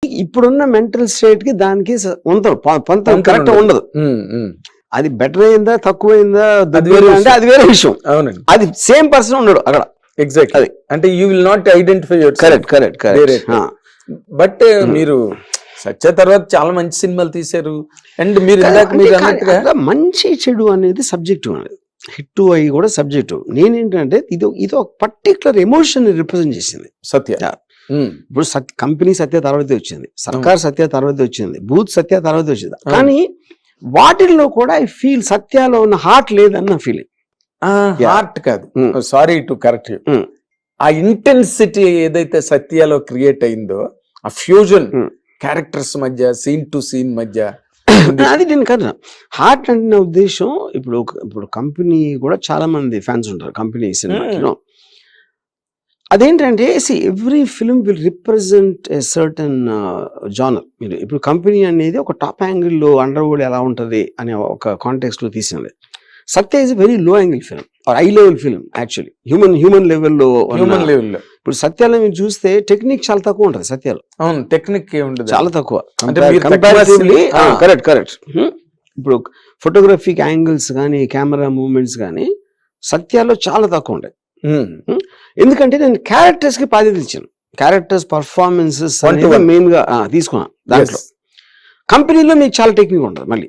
ఇప్పుడున్న mental state కి దానికి పొంత కరెక్ట్ ఉండదు. అది బెటర్ అయిందా తక్కువైందా అంటే అది వేరే విషయం. అవునండి, అది సేమ్ పర్సన్ ఉండడు అక్కడ. ఎగ్జాక్ట్. అది అంటే you will not identify your correct. But మీరు సత్య తర్వాత చాలా మంచి సినిమాలు తీశారు. అండ్ మీరు ఇందాక మీరు అన్నట్టుగా మంచి చెడు అనేది సబ్జెక్టివ్ అనేది, హిట్ అయ్యి కూడా సబ్జెక్టివ్. నేనేంటంటే ఇది ఒక పర్టికులర్ ఎమోషన్ రిప్రజెంట్ చేసింది సత్య. ఇప్పుడు కంపెనీ సత్య తర్వాత వచ్చింది, సర్కార్ సత్య తర్వాత వచ్చింది, బూత్ సత్య తర్వాత వచ్చింది. కానీ వాటిల్లో కూడా ఐ ఫీల్ సత్యాలో ఉన్న హార్ట్ లేదన్న ఫీలింగ్. హార్ట్ కాదు, సారీ టు కరెక్ట్ యూ, ఆ ఇంటెన్సిటీ ఏదైతే సత్యాలో క్రియేట్ అయిందో, ఆ ఫ్యూజన్ క్యారెక్టర్స్ మధ్య, సీన్ టు సీన్ మధ్య, అది నేను కదా హార్ట్ అంటే నా ఉద్దేశం. ఇప్పుడు కంపెనీ కూడా చాలా మంది ఫ్యాన్స్ ఉంటారు కంపెనీ సినిమా. అదేంటంటే every film will represent a certain genre. మీరు ఇప్పుడు కంపెనీ అనేది ఒక టాప్ యాంగిల్లో అండర్ వరల్డ్ ఎలా ఉంటుంది అనే ఒక కాంటెక్స్ట్ లో తీసినది. Satya is very low angle film or high level film actually, human లెవెల్లో. ఇప్పుడు సత్యాలో మీరు చూస్తే టెక్నిక్ చాలా తక్కువ ఉంటుంది సత్యాలో. అవును, టెక్నిక్ చాలా తక్కువ. కరెక్ట్. ఇప్పుడు ఫోటోగ్రఫిక్ యాంగిల్స్ కానీ కెమెరా మూవ్మెంట్స్ కానీ సత్యాలో చాలా తక్కువ ఉంటాయి. ఎందుకంటే నేను క్యారెక్టర్స్ కి బాధ్యత ఇచ్చాను, క్యారెక్టర్స్ పర్ఫార్మెన్సెస్ మెయిన్ గా తీసుకున్నాను. దాంట్లో కంపెనీలో మీకు చాలా టెక్నిక్ ఉంటుంది, మళ్ళీ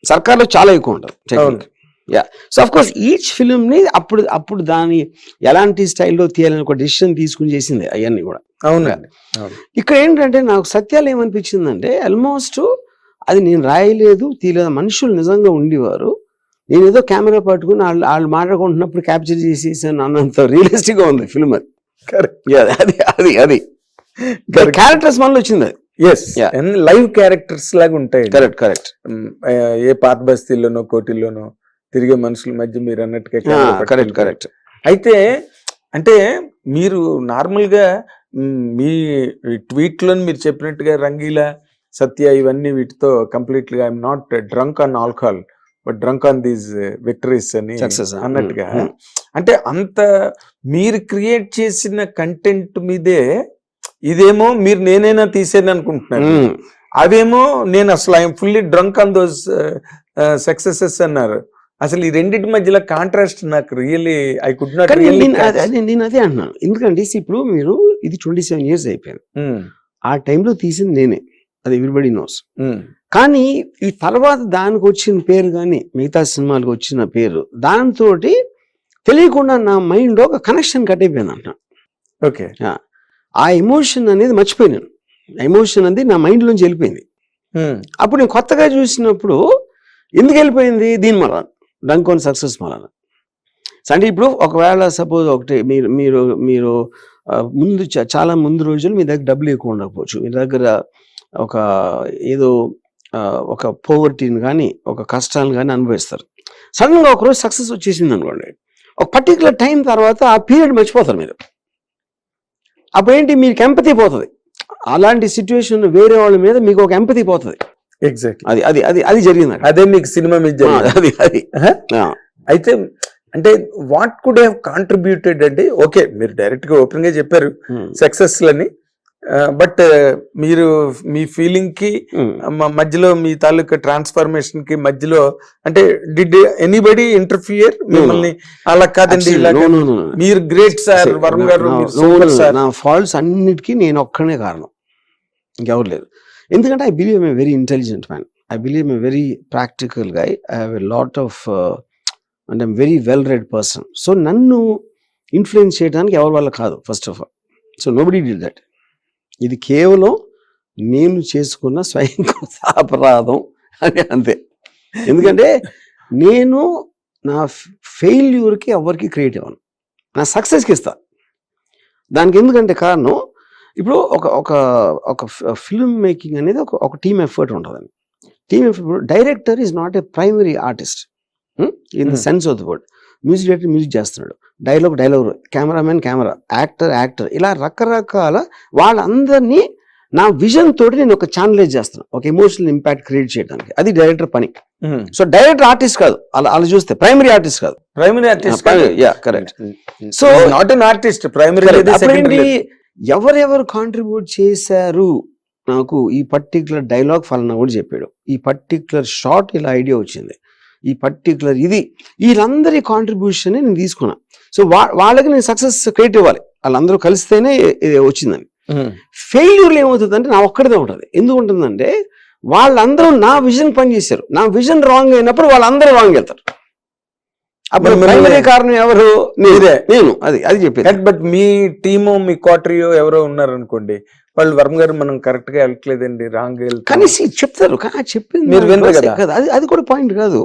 సర్కార్లో చాలా ఎక్కువ ఉంటుంది technique. So of course each film ని అప్పుడు దాని ఎలాంటి స్టైల్లో తీయాలని ఒక డెసిషన్ తీసుకుని చేసింది అవన్నీ కూడా. అవునండి. ఇక్కడ ఏంటంటే నాకు సత్యాలు ఏమనిపించిందంటే ఆల్మోస్ట్ అది నేను రాయలేదు తీయలేదు, మనుషులు నిజంగా ఉండేవారు, నేను ఏదో కెమెరా పట్టుకుని వాళ్ళు మాట్లాడుకుంటున్నప్పుడు క్యాప్చర్ చేసేసాను అన్నంత రియలిస్టిక్ గా ఉంది ఫిల్మ్. అది అది క్యారెక్టర్స్ మనలో వచ్చింది. లైవ్ క్యారెక్టర్స్ లాగా ఉంటాయి. కరెక్ట్. ఏ పాత బస్తీల్లోనో కోటిల్లోనో తిరిగే మనుషుల మధ్య మీరు అన్నట్టుగా. కరెక్ట్. అయితే అంటే మీరు నార్మల్ గా మీ ట్వీట్ లో మీరు చెప్పినట్టుగా రంగీలా, సత్య ఇవన్నీ వీటితో completely I'm not drunk on alcohol but drunk on these victories అని అన్నట్టుగా. అంటే అంత మీరు క్రియేట్ చేసిన కంటెంట్ మీదే ఇదేమో మీరు నేనైనా తీసేది అనుకుంటున్నాను, అవేమో నేను అసలు I'm fully drunk on those successes అన్నారు. అసలు ఈ రెండింటి మధ్యలో కాంట్రాస్ట్ నాకు really I could not really. నేను అదే అంటున్నాను, ఎందుకంటే ఇప్పుడు మీరు ఇది 27 years అయిపోయింది, ఆ టైంలో తీసింది నేనే, అది ఎవ్రీబడి నోస్. కానీ ఈ తర్వాత దానికి వచ్చిన పేరు కానీ మిగతా సినిమాలకు వచ్చిన పేరు దాంతో తెలియకుండా నా మైండ్ ఒక కనెక్షన్ కట్ అయిపోయింది అంట. ఓకే, ఆ ఎమోషన్ అనేది మర్చిపోయినాను, ఎమోషన్ అనేది నా మైండ్ లోంచి వెళ్ళిపోయింది. అప్పుడు నేను కొత్తగా చూసినప్పుడు ఎందుకు వెళ్ళిపోయింది, దీని మళ్ళా డ్రంక్ ఆన్ సక్సెస్ మళ్ళా. అంటే ఇప్పుడు ఒకవేళ సపోజ్ ఒకటి మీరు ముందు చాలా ముందు రోజులు మీ దగ్గర డబ్బులు ఎక్కువ ఉండకపోవచ్చు, మీ దగ్గర ఒక ఏదో ఒక పోవర్టీని కానీ ఒక కష్టాలను కానీ అనుభవిస్తారు. సడన్ గా ఒకరోజు సక్సెస్ వచ్చేసింది అనుకోండి, ఒక పర్టికులర్ టైం తర్వాత ఆ పీరియడ్ మర్చిపోతారు మీరు. అప్పుడేంటి మీకు ఎంపతి పోతుంది, అలాంటి సిచ్యువేషన్ వేరే వాళ్ళ మీద మీకు ఒక ఎంపతి పోతుంది. ఎగ్జాక్ట్, అది జరిగింది. అదే మీకు సినిమా మీద అయితే అంటే వాట్ కుడ్ హ్యావ్ కాంట్రిబ్యూటెడ్ అంటే, ఓకే మీరు డైరెక్ట్ గా ఓపెన్ గా చెప్పారు సక్సెస్ లని, బట్ మీరు మీ ఫీలింగ్ కి మధ్యలో మీ తాలూకా ట్రాన్స్ఫర్మేషన్ కి మధ్యలో అంటే డిడ్ ఎనీబడి ఇంటర్ఫియర్ మిమ్మల్ని? అలా కాదండి, మీరు గ్రేట్ సార్ వరుణ్ గారు, నా ఫాల్ట్స్ అన్నిటికీ నేను ఒక్కనే కారణం, ఇంకెవరు లేదు. ఎందుకంటే I believe I'm a very intelligent man, I believe I'm a very practical guy, I have a lot of and I'm very well read person. So నన్ను ఇన్ఫ్లుయెన్స్ చేయడానికి ఎవరి వల్ల కాదు first of all. So nobody did that. ఇది కేవలం నేను చేసుకున్న స్వయం అపరాధం అని అంతే. ఎందుకంటే నేను నా ఫెయిల్యూర్కి ఎవరికి క్రియేట్ అవ్వను, నా సక్సెస్కి ఇస్తా. దానికి ఎందుకంటే కారణం, ఇప్పుడు ఒక ఫిల్మ్ మేకింగ్ అనేది ఒక టీమ్ ఎఫర్ట్ ఉంటుందండి. Team effort, director is not a primary artist in the sense of the word. Music director music చేస్తున్నాడు, డైలాగ్, కెమెరామెన్ కెమెరా, యాక్టర్, ఇలా రకరకాల వాళ్ళందరినీ నా విజన్ తోటి నేను ఒక ఛానలైజ్ చేస్తాను, ఒక ఎమోషనల్ ఇంపాక్ట్ క్రియేట్ చేయడానికి. అది డైరెక్టర్ పని. సో డైరెక్టర్ ఆర్టిస్ట్ కాదు, అలా చూస్తే ప్రైమరీ ఆర్టిస్ట్ కాదు. Primary artist, correct. So not an artist, primary. ఎవరెవరు కాంట్రిబ్యూట్ చేశారు నాకు ఈ పర్టికులర్ డైలాగ్ ఫలానా కూడా చెప్పాడు, ఈ పర్టికులర్ షార్ట్ ఇలా ఐడియా వచ్చింది, ఈ పర్టికులర్ ఇది, వీళ్ళందరి కాంట్రిబ్యూషన్ నేను తీసుకున్నా. సో వాళ్ళకి నేను సక్సెస్ క్రియేట్ ఇవ్వాలి, వాళ్ళందరూ కలిస్తేనే ఇది వచ్చిందని. ఫెయిల్యూర్లు ఏమవుతుందంటే నా ఒక్కడిదే ఉంటుంది. ఎందుకు ఉంటుందంటే వాళ్ళందరూ నా విజన్ పనిచేశారు, నా విజన్ రాంగ్ అయినప్పుడు వాళ్ళందరూ రాంగ్ వెళ్తారు. అప్పుడు ప్రైమరీ కారణం ఎవరు? నేను అది చెప్పేది. బట్ మీ టీము, మీ క్వార్టరియో ఎవరో ఉన్నారనుకోండి, వాళ్ళు వర్మ గారు మనం కరెక్ట్ గా వెళ్ళట్లేదండి, రాంగ్ కనీసి చెప్తారు, చెప్పింది మీరు వినరు కదా. అది కూడా పాయింట్ కాదు.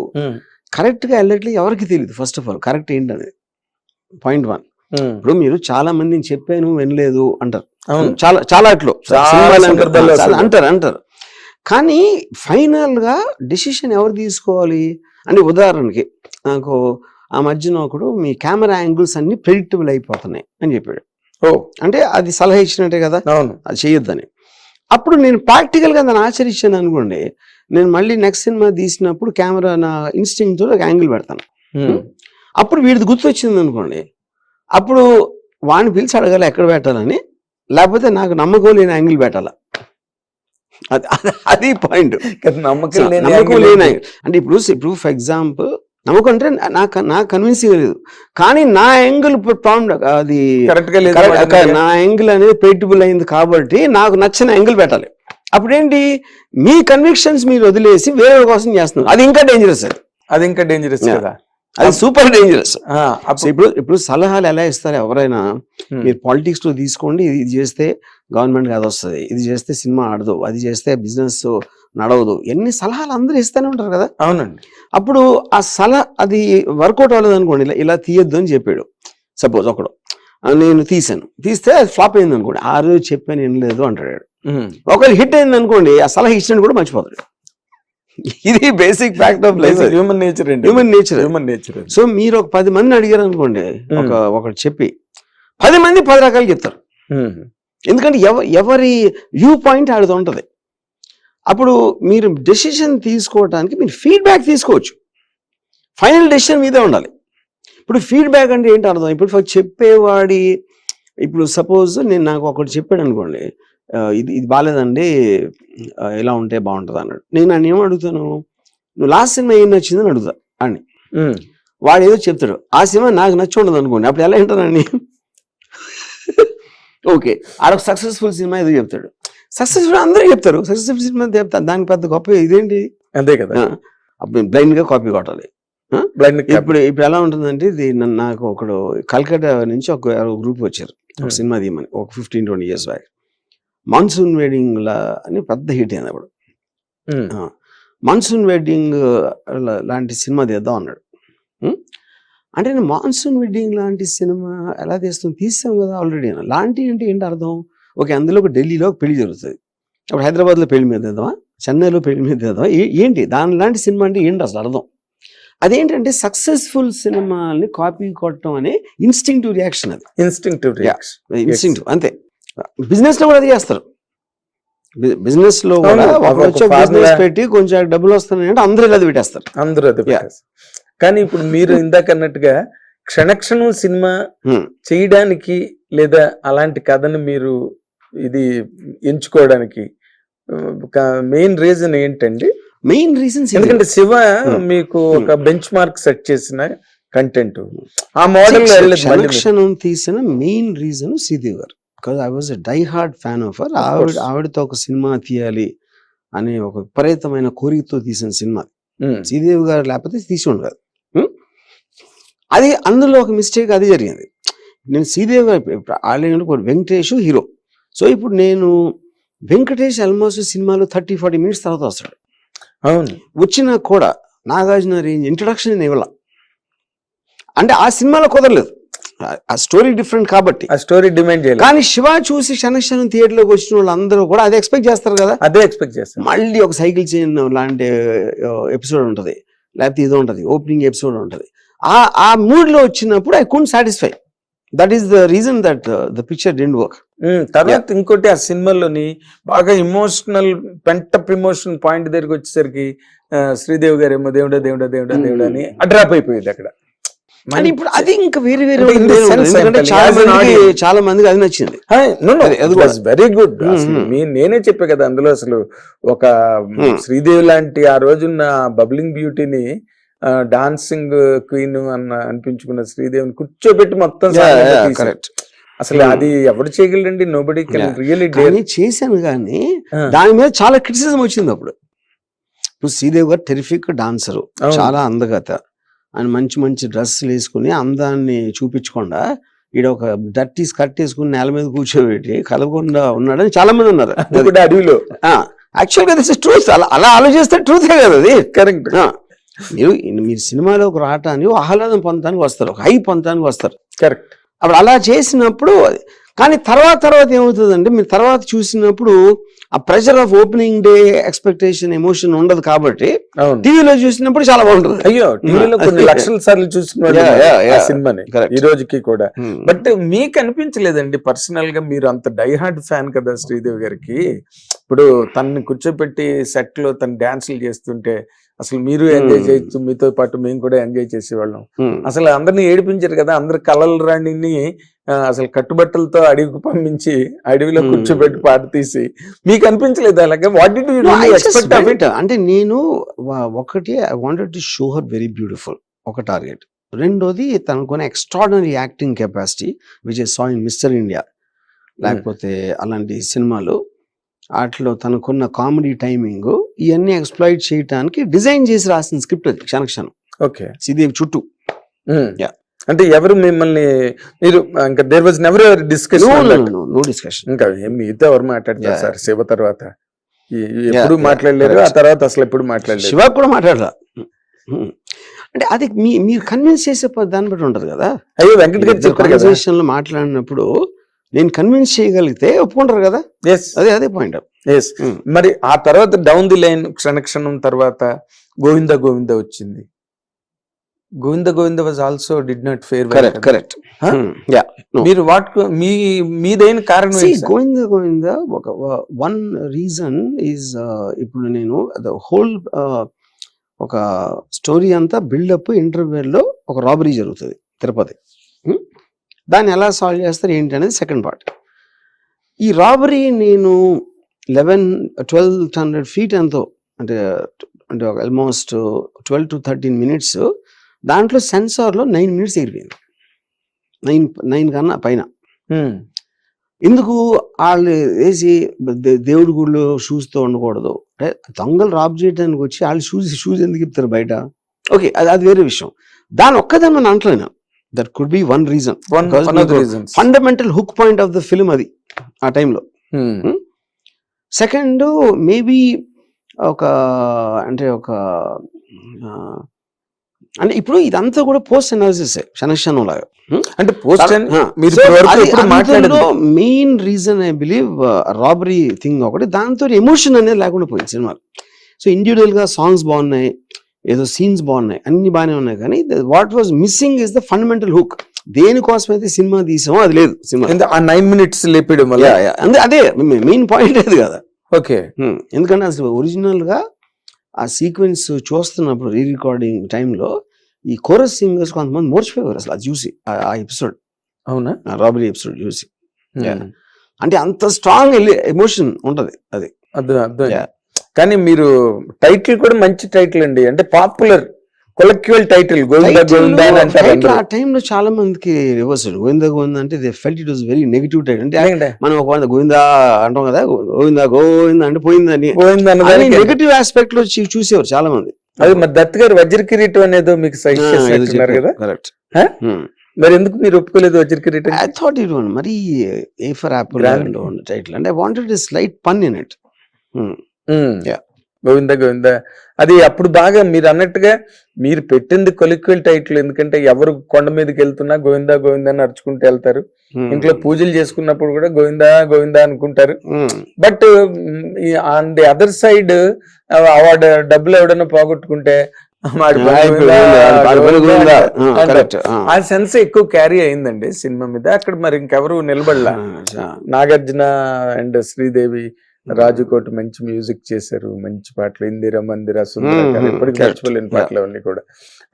కరెక్ట్ గా వెళ్ళట్లేదు ఎవరికి తెలియదు. ఫస్ట్ ఆఫ్ ఆల్ కరెక్ట్ ఏంటనేది పాయింట్ 1. ఇప్పుడు మీరు చాలా మందిని చెప్పాను వినలేదు అంటారు, చాలా అట్లు అంటారు. కానీ ఫైనల్ గా డెసిషన్ ఎవరు తీసుకోవాలి అంటే, ఉదాహరణకి నాకు ఆ మధ్యన ఒకడు మీ కెమెరా యాంగిల్స్ అన్ని ప్రెడిక్టబుల్ అయిపోతున్నాయి అని చెప్పాడు. అంటే అది సలహా ఇచ్చినట్టే కదా, అది చేయొద్దని. అప్పుడు నేను ప్రాక్టికల్ గా దాన్ని ఆచరించాను అనుకోండి, నేను మళ్ళీ నెక్స్ట్ సినిమా తీసినప్పుడు కెమెరా నా ఇన్స్టింక్ట్ తో యాంగిల్ పెడతాను. అప్పుడు వీడిది గుర్తొచ్చింది అనుకోండి, అప్పుడు వాడిని పిలిచి అడగాలి ఎక్కడ పెట్టాలని, లేకపోతే నాకు నమ్మకం లేని యాంగిల్ పెట్టాలా. అది పాయింట్. నమ్మకం లేని అంటే ఇప్పుడు ఫర్ ఎగ్జాంపుల్ నమ్మకం అంటే నాకు కన్విన్సింగ్ లేదు, కానీ నా యాంగిల్ అది నా యాంగిల్ అనేది ప్రెడిక్టబుల్ అయింది కాబట్టి నాకు నచ్చిన యాంగిల్ పెట్టాలి. అప్పుడేంటి, మీ కన్విక్షన్స్ మీరు వదిలేసి వేరే కోసం చేస్తున్నారు, అది ఇంకా డేంజరస్. కదా, అది సూపర్ డేంజరస్. ఇప్పుడు సలహాలు ఎలా ఇస్తారు ఎవరైనా, మీరు పాలిటిక్స్ లో తీసుకోండి, ఇది చేస్తే గవర్నమెంట్ అది వస్తుంది, ఇది చేస్తే సినిమా ఆడదు, అది చేస్తే బిజినెస్ నడవదు, ఎన్ని సలహాలు అందరూ ఇస్తూనే ఉంటారు కదా. అవునండి. అప్పుడు ఆ సలహా అది వర్కౌట్ అవ్వలేదు అనుకోండి, ఇలా తీయొద్దు అని చెప్పాడు సపోజ్ ఒకడు, నేను తీస్తే అది ఫ్లాప్ అయింది అనుకోండి, ఆ రోజు చెప్పాను ఏం లేదు అంటాడు. ఒకవేళ హిట్ అయింది అనుకోండి, ఆ సలహా ఇచ్చినట్టు కూడా మర్చిపోతాడు. ఇది basic fact of life, human nature. So మీరు ఒక 10 మందిని అడిగారు అనుకోండి, ఒకటి చెప్పి 10 మంది 10 రకాలు చెప్తారు. ఎందుకంటే ఎవరి వ్యూ పాయింట్ ఆడుతూ ఉంటది. అప్పుడు మీరు డెసిషన్ తీసుకోవడానికి మీరు ఫీడ్బ్యాక్ తీసుకోవచ్చు, ఫైనల్ డెసిషన్ మీదే ఉండాలి. ఇప్పుడు ఫీడ్బ్యాక్ అంటే ఏంటి అర్థం, ఇప్పుడు చెప్పేవాడి, ఇప్పుడు సపోజ్ నాకు ఒకటి చెప్పాడు అనుకోండి, ఇది బాగాలేదండి, ఇలా ఉంటే బాగుంటుంది అన్నాడు. నేను నన్ను ఏమో అడుగుతాను, నువ్వు లాస్ట్ సినిమా ఏం నచ్చిందని అడుగుతా అని. వాడు ఏదో చెప్తాడు, ఆ సినిమా నాకు నచ్చి ఉండదు అనుకోండి, అప్పుడు ఎలా వింటానండి? ఓకే, ఆడొక సక్సెస్ఫుల్ సినిమా ఏదో చెప్తాడు, సక్సెస్ఫుల్ అందరూ చెప్తారు, సక్సెస్ఫుల్ సినిమా చెప్తారు, దానికి పెద్ద గొప్ప ఇదేంటి? అంతే కదా. అప్పుడు బ్లైండ్ గా కాపీ కొట్టాలి. ఇప్పుడు ఎలా ఉంటుందంటే, ఇది నాకు ఒకడు కల్కట్టా నుంచి ఒక గ్రూప్ వచ్చారు ఒక సినిమా తీయమని, ఒక 15-20 years బ్యాక్. మాన్సూన్ వెడ్డింగ్ లా అని పెద్ద హిట్ అయింది అప్పుడు. మాన్సూన్ వెడ్డింగ్ లాంటి సినిమా తీద్దాం అన్నాడు. అంటే నేను మాన్సూన్ వెడ్డింగ్ లాంటి సినిమా ఎలా తీస్తాం కదా ఆల్రెడీ. లాంటి అంటే ఏంటి అర్థం? ఓకే, అందులో ఒక ఢిల్లీలో ఒక పెళ్లి జరుగుతుంది, అప్పుడు హైదరాబాద్లో పెళ్లి మీద తీద్దామా, చెన్నైలో పెళ్లి మీద తీద్దామా, ఏంటి దాని లాంటి సినిమా అంటే ఏంటి అసలు అర్థం? అదేంటంటే సక్సెస్ఫుల్ సినిమాని కాపీ కొట్టడం అనే ఇన్స్టింక్టివ్ రియాక్షన్. అది ఇన్స్టింక్టివ్ అంతే. బిజినెస్ లో కూడా అది చేస్తారు. బిజినెస్ లో కూడా బిజినెస్ పెట్టి కొంచెం డబ్బులు వస్తున్నాయి అంటే అందరూ అది పెట్టేస్తారు, అందరూ అది. కానీ ఇప్పుడు మీరు ఇందాక అన్నట్టుగా క్షణక్షణం సినిమా చేయడానికి లేదా అలాంటి కథను మీరు ఇది ఎంచుకోవడానికి మెయిన్ రీజన్ ఏంటండి? మెయిన్ రీజన్ ఎందుకంటే శివ మీకు ఒక బెంచ్ మార్క్ సెట్ చేసిన కంటెంట్, ఆ మోడల్ క్షణక్షణం తీసిన మెయిన్ రీజన్ శ్రీదేవి గారు. Because I was a die hard fan of her. ఆవిడతో ఒక సినిమా తీయాలి అనే ఒక విపరీతమైన కోరికతో తీసిన సినిమా. శ్రీదేవి గారు లేకపోతే తీసి ఉండదు. అది అందులో ఒక మిస్టేక్ అది జరిగింది. నేను శ్రీదేవి గారు ఆల్రెడీ వెంకటేష్ హీరో. సో ఇప్పుడు నేను వెంకటేష్ ఆల్మోస్ట్ సినిమాలో 30-40 minutes తర్వాత వస్తాడు. అవును, వచ్చినా కూడా నాగార్జున రేంజ్ ఇంట్రొడక్షన్ ఇవ్వాల అంటే ఆ సినిమాలో కుదరలేదు. ఆ స్టోరీ డిఫరెంట్ కాబట్టి ఆ స్టోరీ డిమాండ్ చేయాలి. కానీ శివ చూసి క్షణక్షణం థియేటర్లోకి వచ్చిన వాళ్ళు అందరూ కూడా అదే ఎక్స్పెక్ట్ చేస్తారు కదా. అదే ఎక్స్పెక్ట్ చేస్తారు. మళ్ళీ ఒక సైకిల్ చైన్ లాంటి ఎపిసోడ్ ఉంటుంది, లేకపోతే ఇది ఉంటుంది, ఓపెనింగ్ ఎపిసోడ్ ఉంటుంది. ఆ మూడ్ లో వచ్చినప్పుడు I couldn't satisfy. That is the reason that the picture didn't work. తర్వాత ఇంకోటి, ఆ సినిమాలోని బాగా ఇమోషనల్ పెంటప్ ఇమోషన్ పాయింట్ దగ్గరికి వచ్చేసరికి శ్రీదేవి గారు ఏమో దేవుడా దేవుడా దేవుడా దేవుడా అని అడ్రాప్ అయిపోయింది అక్కడ. కానీ ఇప్పుడు అది ఇంకా వేరే వేరే అంటే in the ఉంటుంది. sense ఎందుకంటే I'm telling, చాలా మందికి అది నచ్చింది. అది కూడా. Very good. Hmm. నేనే చెప్పా కదా అందులో అసలు ఒక శ్రీదేవి లాంటి ఆ రోజున్న బబ్లింగ్ బ్యూటీని డాన్సింగ్ క్వీన్ అనిపించుకున్న శ్రీదేవిని కూర్చోబెట్టి మొత్తం song అంతా తీశారు. కరెక్ట్. అసలు అది ఎవరు చేయగలండి? నోబడీ కెన్ రియల్లీ కానీ చేశాను కానీ దాని మీద చాలా క్రిటిసిజం వచ్చింది అప్పుడు. ఇప్పుడు శ్రీదేవి గారు టెరిఫిక్ డాన్సరు, అవును. చాలా అందగత, ఆయన మంచి మంచి డ్రెస్సులు వేసుకుని అందాన్ని చూపించకుండా ఈడ ఒక డర్టీ స్కర్ట్ వేసుకుని నేల మీద కూర్చోబెట్టి కలగకుండా ఉన్నాడని చాలా మంది ఉన్నారు. అది కూడా అడవిలో. యాక్చువల్గా దిస్ ఇస్ ట్రూత్. అలా ఆలోచిస్తే ట్రూతే కదా అది. కరెక్ట్. మీరు సినిమాలోకి రావటానికి ఆహ్లాదం పొందడానికి వస్తారు, ఒక హై పొందడానికి వస్తారు. కరెక్ట్. అప్పుడు అలా చేసినప్పుడు కానీ తర్వాత ఏమవుతుందంటే మీరు తర్వాత చూసినప్పుడు ఆ pressure of opening day expectation emotion ఉండదు కాబట్టి అవును. టీవీలో చూసినప్పుడు చాలా బాగుంటుంది. అయ్యో టీవీలో కొన్ని లక్షల సార్లు చూసిన సినిమాని Correct. ఈ రోజుకి కూడా. బట్ మీకు అనిపించలేదండి పర్సనల్ గా, మీరు అంత డైహార్డ్ ఫ్యాన్ కదా శ్రీదేవి గారికి, ఇప్పుడు తనని కూర్చోపెట్టి సెట్ లో తను డాన్సులు చేస్తుంటే అసలు మీరు ఎంజాయ్ చేయొచ్చు, మీతో పాటు మేము కూడా ఎంజాయ్ చేసేవాళ్ళం. అసలు అందరిని ఏడిపించారు కదా, అందరు కలల రాణిని అసలు కట్టుబట్టలతో అడవికి పంపించి అడవిలో కూర్చోబెట్టి పాట తీసి మీకు అనిపించలేదు అలాగే? What did you expect of it? అంటే నేను ఒకటి I wanted to show her very beautiful, ఒక టార్గెట్. రెండోది తనకున్న extraordinary acting capacity which I saw in mister India, లేకపోతే అలాంటి సినిమాలు వాటిలో తనకున్న కామెడీ టైమింగ్ ఇవన్నీ ఎక్స్ప్లాయిట్ చేయడానికి డిజైన్ చేసి రాసిన స్క్రిప్ట్ అది క్షణక్షణం. ఓకే. శ్రీదేవి చుట్టూ. అంటే ఎవరు మిమ్మల్ని మీరు ఇంకా there was never ever discussion? No discussion. ఇంకా మీతో ఎవరు మాట్లాడతారు సార్ శివ తర్వాత? ఎప్పుడు మాట్లాడలేరు, ఆ తర్వాత అసలు ఎప్పుడు మాట్లాడలేదు. శివ కూడా మాట్లాడరా. అంటే అది మీరు కన్విన్స్ చేసే దాన్ని బట్టి ఉంటది కదా. అయ్యో వెంకట్ గారు చెప్పారు కదా కాన్వర్సేషన్ లో మాట్లాడినప్పుడు నేను కన్విన్స్ చేయగలిగితే ఒప్పుకుంటారు కదా. అదే పాయింట్. మరి ఆ తర్వాత డౌన్ ది లైన్ క్షణక్షణం తర్వాత గోవింద గోవింద వచ్చింది. Govinda Govinda was also did not fair. Correct. మీరు మీదైన కారణం గోవింద గోవింద ఒక వన్ రీజన్ ఈజ్ ఇప్పుడు నేను హోల్ ఒక స్టోరీ అంతా బిల్డప్ ఇంటర్వ్యూలో ఒక రాబరీ జరుగుతుంది తిరుపతి. దాన్ని ఎలా సాల్వ్ చేస్తారు ఏంటి అనేది సెకండ్ పార్ట్. ఈ రాబరీ నేను 1200 feet ఎంతో అంటే అంటే ఆల్మోస్ట్ 12 to 13 minutes, దాంట్లో సెన్సార్లో 9 minutes ఎగిరిపోయింది. 9 కన్నా పైన. ఎందుకు వాళ్ళు వేసి దేవుడి గుడిలో షూస్తో ఉండకూడదు అంటే దొంగలు రాబ్ చేయడానికి వచ్చి వాళ్ళు షూస్ ఎందుకు ఇస్తారు బయట? ఓకే, అది వేరే విషయం. దాని ఒక్కదాన్ని మనం అంటలేను. That could be one reason, fundamental hook point of the film అది ఆ టైంలో. సెకండ్ మేబీ అంటే ఇప్పుడు ఇదంతా కూడా పోస్ట్ అనాలిసిస్ క్షణక్షణం లాగా. అంటే post main reason I believe robbery thing ఒకటి, దాంతో ఎమోషన్ అనేది లేకుండా పోయింది సినిమాలో. సో ఇండివిజువల్ గా సాంగ్స్ బాగున్నాయి, ఏదో సీన్స్ బాగున్నాయి, అన్ని బాగానే ఉన్నాయి, కానీ what was missing is the fundamental hook. దేనికోసం అయితే సినిమా తీసామో అది లేదు సినిమా. 9 minutes లేపేయడం వల్ల అదే మెయిన్ పాయింట్ లేదు కదా. ఓకే. ఎందుకంటే అసలు ఒరిజినల్ గా ఆ సీక్వెన్స్ చూస్తున్నప్పుడు రీ రికార్డింగ్ టైంలో ఈ కోరస్ సింగర్స్ కొంతమంది మోర్చిపోయారు అసలు అది చూసి, ఆ ఎపిసోడ్. అవునా? రాబరీ ఎపిసోడ్ చూసి. అంటే అంత స్ట్రాంగ్ ఎమోషన్ ఉంటది అది. కానీ మీరు టైటిల్ కూడా మంచి టైటిల్ అండి, అంటే పాపులర్ కొలెక్టివల్ టైటిల్ గోవింద గోవింద అని అంటారు. ఆ టైంలో చాలా మందికి రివర్స్ గోవింద గోవింద అంటే they felt it was very negative title. అంటే మనం ఒక గోవింద అంటాం కదా, గోవింద గోవింద అంటే పోయిందని నెగిటివ్ ఆస్పెక్ట్ లో చూసేవారు చాలా మంది. అది మరి దత్ గారు వజ్ర కిరీటం అనేదో మీకు సజెస్ట్ చేస్తున్నారు కదా. కరెక్ట్. మరి ఎందుకు మీరు ఒప్పుకోలేదు వజ్ర కిరీటం? ఐ థాట్ ఇట్ వన్ మరి ఏ ఫర్ యాపిల్ టైటిల్ అంటే ఐ వాంటెడ్ ఎ స్లైట్ పన్ ఇన్ ఇట్. గోవింద గోవింద అది అప్పుడు బాగా మీరు అన్నట్టుగా మీరు పెట్టింది కొలిక్వల్ టైటిల్. ఎందుకంటే ఎవరు కొండ మీదకి వెళ్తున్నా గోవింద గోవింద అని అరుచుకుంటూ వెళ్తారు, ఇంట్లో పూజలు చేసుకున్నప్పుడు కూడా గోవింద గోవింద అనుకుంటారు. But on the other side వాడు డబ్బులు ఎవడన్నా పోగొట్టుకుంటే ఆ సెన్స్ ఎక్కువ క్యారీ అయిందండి సినిమా మీద. అక్కడ మరి ఇంకెవరు నిలబడలా, నాగార్జున అండ్ శ్రీదేవి రాజుకోటి మంచి మ్యూజిక్ చేశారు, మంచి పాటలు, ఇందిరా మందిర, సుందర, ఎప్పటికీ మర్చిపోలేని పాటలు అవన్నీ కూడా.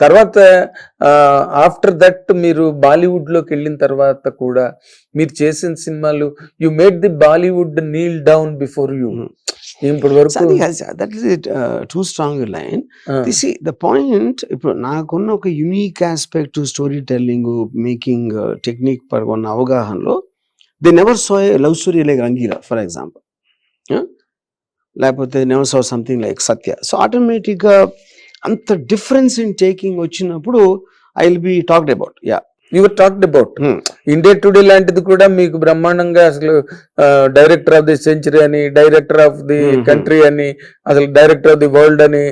తర్వాత ఆఫ్టర్ దట్ మీరు బాలీవుడ్ లోకి వెళ్ళిన తర్వాత కూడా మీరు చేసిన సినిమాలు, you made the Bollywood kneel down before you. ఇప్పటి వరకు that is too strong line. The point, ఇప్పుడు నాకున్న ఒక unique aspect story telling, making technique పరంగా ఉన్న అవగాహనలో, they never saw a love story like Rangeela for example, లేకపోతే never saw something like Satya. So ఆటోమేటిక్గా అంత డిఫరెన్స్ ఇన్ టేకింగ్ వచ్చినప్పుడు I will be talked about. Your talked about India Today లాంటిది కూడా మీకు బ్రహ్మాండంగా అసలు డైరెక్టర్ ఆఫ్ ది సెంచరీ అని, డైరెక్టర్ ఆఫ్ ది కంట్రీ అని, అసలు డైరెక్టర్ ఆఫ్ ది వరల్డ్ అని,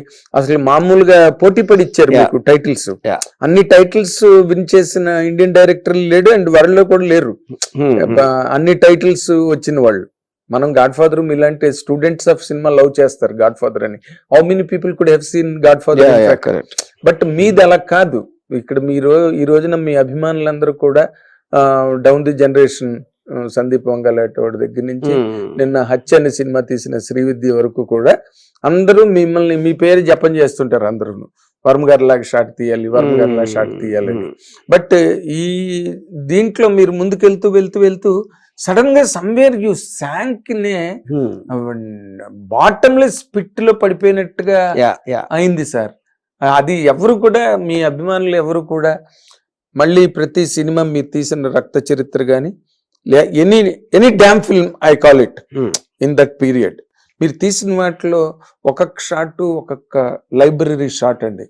అసలు మామూలుగా పోటీ పడి ఇచ్చారు మీకు టైటిల్స్. అన్ని టైటిల్స్ విన్ చేసిన ఇండియన్ డైరెక్టర్ లేడు, అండ్ వరల్డ్ లో కూడా లేరు అన్ని టైటిల్స్ వచ్చిన వాళ్ళు. మనం గాడ్ ఫాదర్ ఇలాంటి స్టూడెంట్స్ ఆఫ్ సినిమా లవ్ చేస్తారు గాడ్ ఫాదర్ అని. How many people could have seen God father? But మీది అలా కాదు. ఇక్కడ మీరు ఈ రోజున మీ అభిమానులందరూ కూడా డౌన్ ది జనరేషన్, సందీప్ వంగలాటోడి దగ్గర నుంచి నిన్న హత్య అనే సినిమా తీసిన శ్రీవిద్య వరకు కూడా అందరూ మిమ్మల్ని, మీ పేరు జపం చేస్తుంటారు అందరూ. వర్మ గారి లాగా షాట్ తీయాలి, వర్మ గారి లాగా షాట్ తీయాలని. బట్ ఈ దీంట్లో మీరు ముందుకెళ్తూ వెళ్తూ వెళ్తూ సడన్ గా సమ్వేర్ యూ శాంక్ నే బాటమ్లెస్ పిట్ లో పడిపోయినట్టుగా అయింది సార్. అది ఎవరు కూడా, మీ అభిమానులు ఎవరు కూడా మళ్ళీ ప్రతి సినిమా మీరు తీసిన రక్త చరిత్ర కానీ, any dam film I call it in that period, మీరు తీసిన వాటిలో ఒక్కొక్క షాట్ ఒక్కొక్క లైబ్రరీ షాట్ అండి,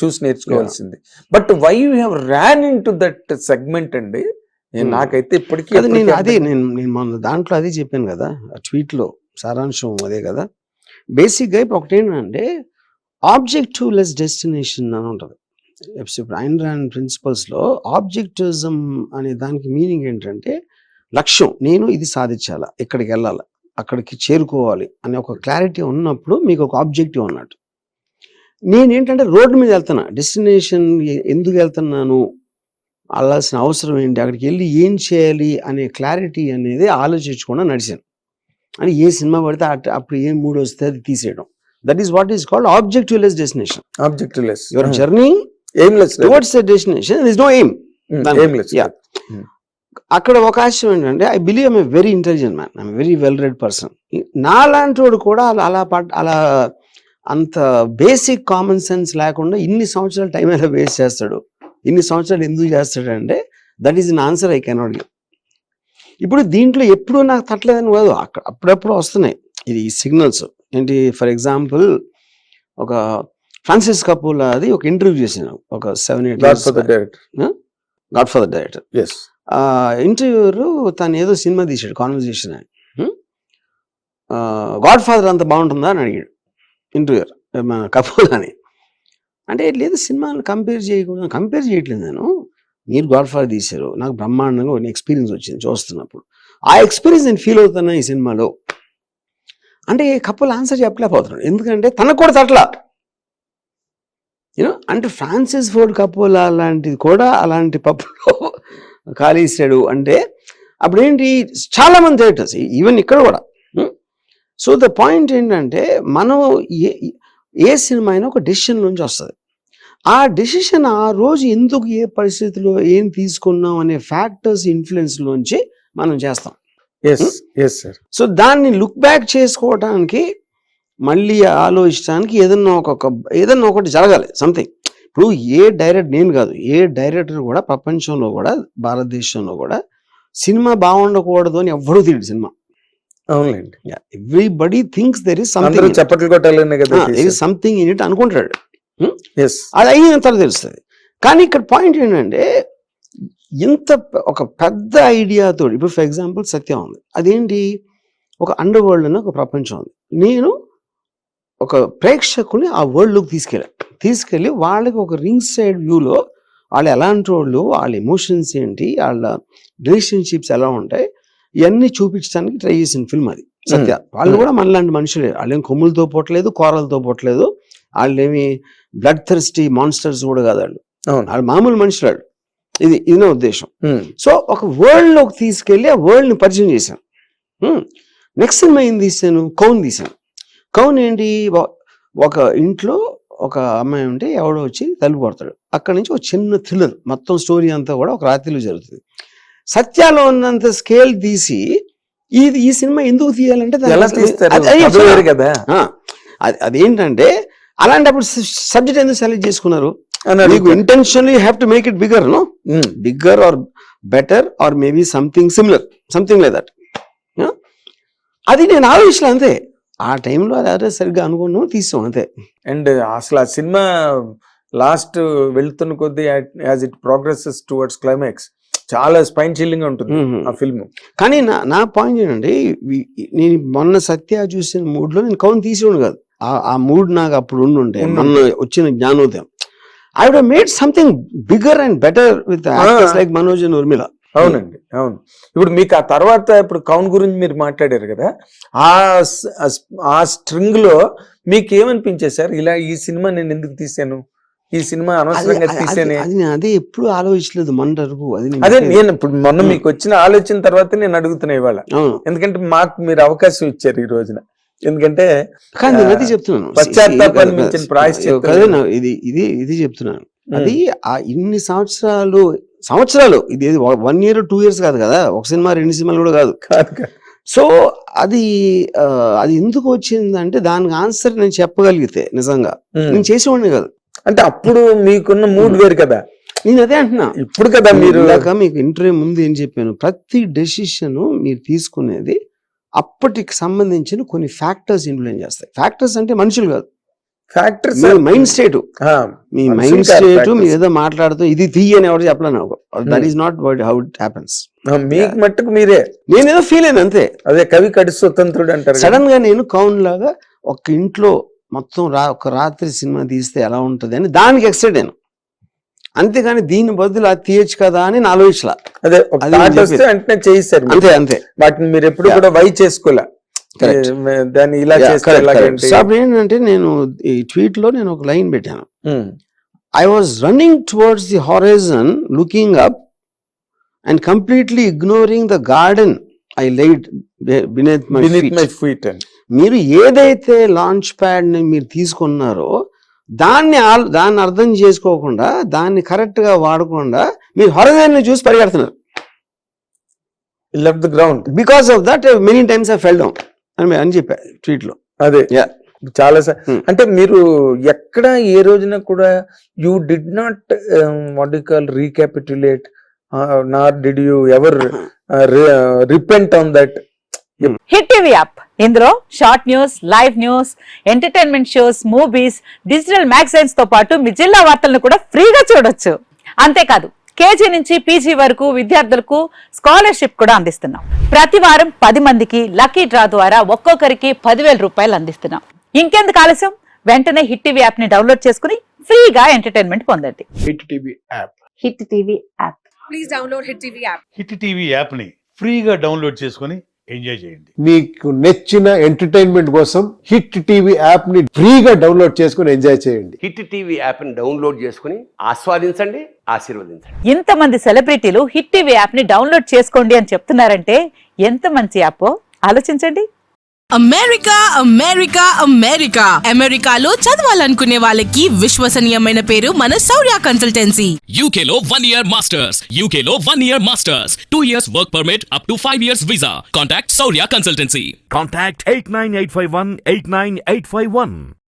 చూసి నేర్చుకోవాల్సింది. But why you have ran in to that segment అండి? నాకైతే ఇప్పటికీ నేను మన దాంట్లో అదే చెప్పాను కదా, ట్వీట్ లో సారాంశం అదే కదా. బేసిక్ గా ఇప్పుడు ఒకటేంటంటే ఆబ్జెక్టివ్ లెస్ డెస్టినేషన్ అని ఉంటుంది. ఇప్పుడు ఐన్ ర్యాండ్ ప్రిన్సిపల్స్ లో ఆబ్జెక్టివిజం అనే దానికి మీనింగ్ ఏంటంటే లక్ష్యం, నేను ఇది సాధించాలా, ఇక్కడికి వెళ్ళాలా, అక్కడికి చేరుకోవాలి అనే ఒక క్లారిటీ ఉన్నప్పుడు మీకు ఒక ఆబ్జెక్టివ్ ఉన్నట్టు. నేనేంటంటే రోడ్డు మీద వెళ్తున్నా, డెస్టినేషన్ ఎందుకు వెళ్తున్నాను, వెళ్ళాల్సిన అవసరం ఏంటి, అక్కడికి వెళ్ళి ఏం చేయాలి అనే క్లారిటీ అనేది ఆలోచించకుండా నడిచాను. అని ఏ సినిమా పడితే అప్పుడు ఏ మూడ్ వస్తే అది తీసేయడం. That is what is called objectiveless destination. Objectiveless. Your journey aimless towards the destination. There is no aim. Aimless. Yeah. అక్కడ ఒక ఆశయం ఏంటంటే I believe I'm a very intelligent man, I'm very well read person. నాలాంటి వాడు కూడా అలా అంత basic common sense లేకుండా ఇన్ని సంవత్సరాలు టైం ఎలా వేస్ట్ చేస్తాడు, ఇన్ని సంవత్సరాలు ఎందుకు చేస్తాడు అంటే that is an answer I cannot give. ఇప్పుడు దీంట్లో ఎప్పుడు నాకు తట్టలేదని కాదు, అప్పుడప్పుడు వస్తున్నాయి ఇది సిగ్నల్స్. ఏంటి, ఫర్ ఎగ్జాంపుల్ ఒక ఫ్రాన్సిస్ కపూలా అది ఒక ఇంటర్వ్యూ చేసిన ఒక 7-8 గాడ్ ఫాదర్ డైరెక్టర్ ఇంటర్వ్యూరు తను ఏదో సినిమా తీసాడు, కాన్వర్జేషన్ అని, గాడ్ ఫాదర్ అంత బాగుంటుందా అని అడిగాడు ఇంటర్వ్యూర్ కపూలాని. అంటే లేదు, సినిమాని కంపేర్ చేయట్లేదు నేను, మీరు గాడ్ ఫాదర్ తీశారు, నాకు బ్రహ్మాండంగా ఒక ఎక్స్పీరియన్స్ వచ్చింది చూస్తున్నప్పుడు, ఆ ఎక్స్పీరియన్స్ నేను ఫీల్ అవుతున్నా ఈ సినిమాలో అంటే కపుల్ ఆన్సర్ చెప్పలేకపోతున్నాడు. ఎందుకంటే తనకు కూడా తట్లా, యూనో. అంటే ఫ్రాన్సిస్ ఫోర్డ్ కపులా లాంటిది కూడా అలాంటి పప్పులో కాలేసాడు అంటే అప్పుడు ఏంటి, చాలా మంది డైరెక్టర్స్ ఈవెన్ ఇక్కడ కూడా. సో ద పాయింట్ ఏంటంటే మనం ఏ సినిమా అయినా ఒక డెసిషన్ నుంచి వస్తుంది. ఆ డెసిషన్ ఆ రోజు ఎందుకు, ఏ పరిస్థితిలో ఏం తీసుకున్నాం అనే ఫ్యాక్టర్స్ ఇన్ఫ్లుయెన్స్ లోంచి మనం చేస్తాం. సో దాన్ని లుక్ బ్యాక్ చేసుకోవడానికి, మళ్ళీ ఆలోచించడానికి ఏదన్నా ఒకటి జరగాలి, సంథింగ్. ఇప్పుడు నేను కాదు, ఏ డైరెక్టర్ కూడా ప్రపంచంలో కూడా, భారతదేశంలో కూడా సినిమా బాగుండకూడదు అని ఎవ్వరూ తెలియదు సినిమా. అవునండి, everybody thinks there is something, చప్పట్లు కొట్టాలనే కదా, there is something in it అనుకుంటాడు. అది అయిన తర్వాత తెలుస్తుంది. కానీ ఇక్కడ పాయింట్ ఏంటంటే ఇంత ఒక పెద్ద ఐడియాతో, ఇప్పుడు ఫర్ ఎగ్జాంపుల్ సత్యం ఉంది, అదేంటి, ఒక అండర్ వరల్డ్ అని ఒక ప్రపంచం ఉంది. నేను ఒక ప్రేక్షకుని ఆ వరల్డ్లోకి తీసుకెళ్ళి వాళ్ళకి ఒక రింగ్ సైడ్ వ్యూలో వాళ్ళు ఎలాంటి వాళ్ళు, వాళ్ళ ఎమోషన్స్ ఏంటి, వాళ్ళ రిలేషన్షిప్స్ ఎలా ఉంటాయి, ఇవన్నీ చూపించడానికి ట్రై చేసిన ఫిల్మ్ అది సత్య. వాళ్ళు కూడా మనలాంటి మనుషులే, వాళ్ళేం కొమ్ములతో పోవట్లేదు, కూరలతో పోవట్లేదు, వాళ్ళేమి బ్లడ్ థర్స్టీ మాన్స్టర్స్ కూడా కాదు, వాళ్ళు మామూలు మనుషులు. ఇది నా ఉద్దేశం. సో ఒక వరల్డ్ లోకి తీసుకెళ్లి ఆ వరల్డ్ ని పరిచయం చేశాను. నెక్స్ట్ సినిమా ఏం తీశాను, కౌన్ తీశాను. కౌన్ ఏంటి, ఒక ఇంట్లో ఒక అమ్మాయి ఉంటే ఎవడో వచ్చి తలుపు కొడతాడు, అక్కడి నుంచి ఒక చిన్న థ్రిల్లర్, మొత్తం స్టోరీ అంతా కూడా ఒక రాత్రిలో జరుగుతుంది. సత్యాలో ఉన్నంత స్కేల్ తీసి ఈ సినిమా ఎందుకు తీయాలంటే అదేంటంటే అలాంటప్పుడు సబ్జెక్ట్ ఎందుకు సెలెక్ట్ చేసుకున్నారు, మీకు intentionally have to make it bigger, no bigger or better or maybe something similar, something like that. అది నేను ఆలోచించలే అంతే, ఆ టైంలో అదే సరిగ్గా అనుకున్నాం, తీసాం అంతే. అండ్ అసలు ఆ సినిమా లాస్ట్ వెళ్తున్న కొద్దీ as it progresses towards climax చాలా స్పైన్ చిల్లింగ్ ఉంటుంది ఆ ఫిల్మ్. కానీ నా పాయింట్ ఏంటంటే, నేను మొన్న సత్య చూసిన మూడ్ లో నేను కౌన్ తీసేవాడు కాదు, ఆ మూడ్ నాకు అప్పుడు ఉండుంటే, మొన్న వచ్చిన జ్ఞానోదయం, I would have made something bigger and better with actors like Manoj and Urmila. అవునండి, అవును. ఇప్పుడు మీకు ఆ తర్వాత ఇప్పుడు కౌన్ గురించి మీరు మాట్లాడారు కదా, ఆ స్ట్రింగ్ లో మీకు ఏమనిపించేది సార్, ఇలా ఈ సినిమా నేను ఎందుకు తీసాను, ఈ సినిమా అనవసరంగా తీసానే? అదే ఎప్పుడు ఆలోచించలేదు మొన్న వరకు. అదే నేను ఇప్పుడు మొన్న మీకు వచ్చిన ఆలోచన తర్వాత నేను అడుగుతున్నా ఇవాళ, ఎందుకంటే మాకు మీరు అవకాశం ఇచ్చారు ఈ రోజున. ఎందుకంటే అది చెప్తున్నాను, పశ్చాత్తాపాన్ని మించిన ప్రాయశ్చిత్తం ఇది చెప్తున్నాను. అది ఆ ఇన్ని సంవత్సరాలు ఇది 1 year 2 years కాదు కదా, ఒక సినిమా 2 సినిమాలు కూడా కాదు. సో అది ఎందుకు వచ్చిందంటే దానికి ఆన్సర్ నేను చెప్పగలిగితే నిజంగా నేను చేసేవాడిని కాదు. అంటే అప్పుడు మీకున్న మూడ్ వేరు కదా. నేను అదే అంటున్నా, ఇప్పుడు కదా మీరు మీకు ఇంటర్వ్యూ ముందు ఏం చెప్పాను, ప్రతి డెసిషన్ మీరు తీసుకునేది అప్పటికి సంబంధించిన కొన్ని ఫ్యాక్టర్స్ ఇన్ఫ్లుయెన్స్ చేస్తాయి. ఫ్యాక్టర్స్ అంటే మనుషులు కాదు, ఫ్యాక్టర్స్ మైండ్ స్టేట్. మీ మైండ్ స్టేట్ మీరు ఏదో మాట్లాడుతూ ఇది తీయని ఎవరు చెప్పలేను, that is not how it happens. మీకు మట్టుకు మీరే, నేనేదో ఫీల్ అయిన అంతే. అదే కవి కడి స్వతంత్రుడు అంటారు. సడన్ గా నేను కౌన్ లాగా ఒక ఇంట్లో మొత్తం ఒక రాత్రి సినిమా తీస్తే ఎలా ఉంటది అని దానికి ఎక్సైట్ అయ్యాను, అంతేగాని దీని బదులు అది తీయచ్చు కదా అని నా ఆలోచించలా. అదే అంటే చేయిస్తారు అంతే అంతే, వాటిని మీరు ఎప్పుడు కూడా వై చేసుకోలే దాన్ని ఇలా అప్పుడు ఏంటంటే నేను ఈ ట్వీట్ లో నేను ఒక లైన్ పెట్టాను, I was running towards the horizon looking up and completely ignoring the garden I lied beneath my feet. మీరు ఏదైతే లాంచ్ ప్యాడ్ ని మీరు తీసుకున్నారో దాన్ని అర్థం చేసుకోకుండా, దాన్ని కరెక్ట్ గా వాడకుండా మీరు హారైజన్ ని చూసి పరిగెడుతున్నారు. Left the ground because of that many times I fell down అని చెప్పా ట్వీట్ లో. అదే చాలా అంటే మీరు ఎక్కడ ఏ రోజున కూడా you did not what you call recapitulate not did you ever repent on that. Hit TV app, ఇందులో short news, live news, entertainment shows, movies, digital magazines తో పాటు మీ జిల్లా వార్తలను కూడా ఫ్రీగా చూడొచ్చు. అంతేకాదు కేజీ నుంచి పీజీ వరకు విద్యార్థులకు స్కాలర్షిప్ కూడా అందిస్తున్నాం. ప్రతి వారం 10 మందికి లక్కీ డ్రా ద్వారా ఒక్కొక్కరికి 10,000 రూపాయలు అందిస్తున్నాం. ఇంకెందుకు ఆలస్యం, వెంటనే హిట్ టీవీ యాప్ ని డౌన్లోడ్ చేసుకుని ఫ్రీగా ఎంటర్టైన్మెంట్ పొందండి. Hit TV app, hit TV app, please download hit TV app. Hit TV app ని ఫ్రీగా డౌన్లోడ్ చేసుకొని ఎంజాయ్ చేయండి. మీకు నచ్చిన ఎంటర్టైన్మెంట్ కోసం హిట్ టీవీ యాప్ ని ఫ్రీగా డౌన్లోడ్ చేసుకుని ఎంజాయ్ చేయండి. హిట్ టీవీ యాప్ ని డౌన్లోడ్ చేసుకుని ఆస్వాదించండి, ఆశీర్వదించండి. ఇంతమంది సెలబ్రిటీలు హిట్ టీవీ యాప్ ని డౌన్లోడ్ చేసుకోండి అని చెప్తున్నారంటే ఎంత మంచి యాప్ ఆలోచించండి. అమెరికా అమెరికా అమెరికా అమెరికాలో చదవాలనుకునే వాళ్ళకి విశ్వసనీయమైన పేరు మన శౌర్య కన్సల్టెన్సీ. UK లో 1 year masters, UK లో 1 year masters, 2 years work permit up to 5 years visa. Contact Saurya Consultancy. Contact 89851 89851.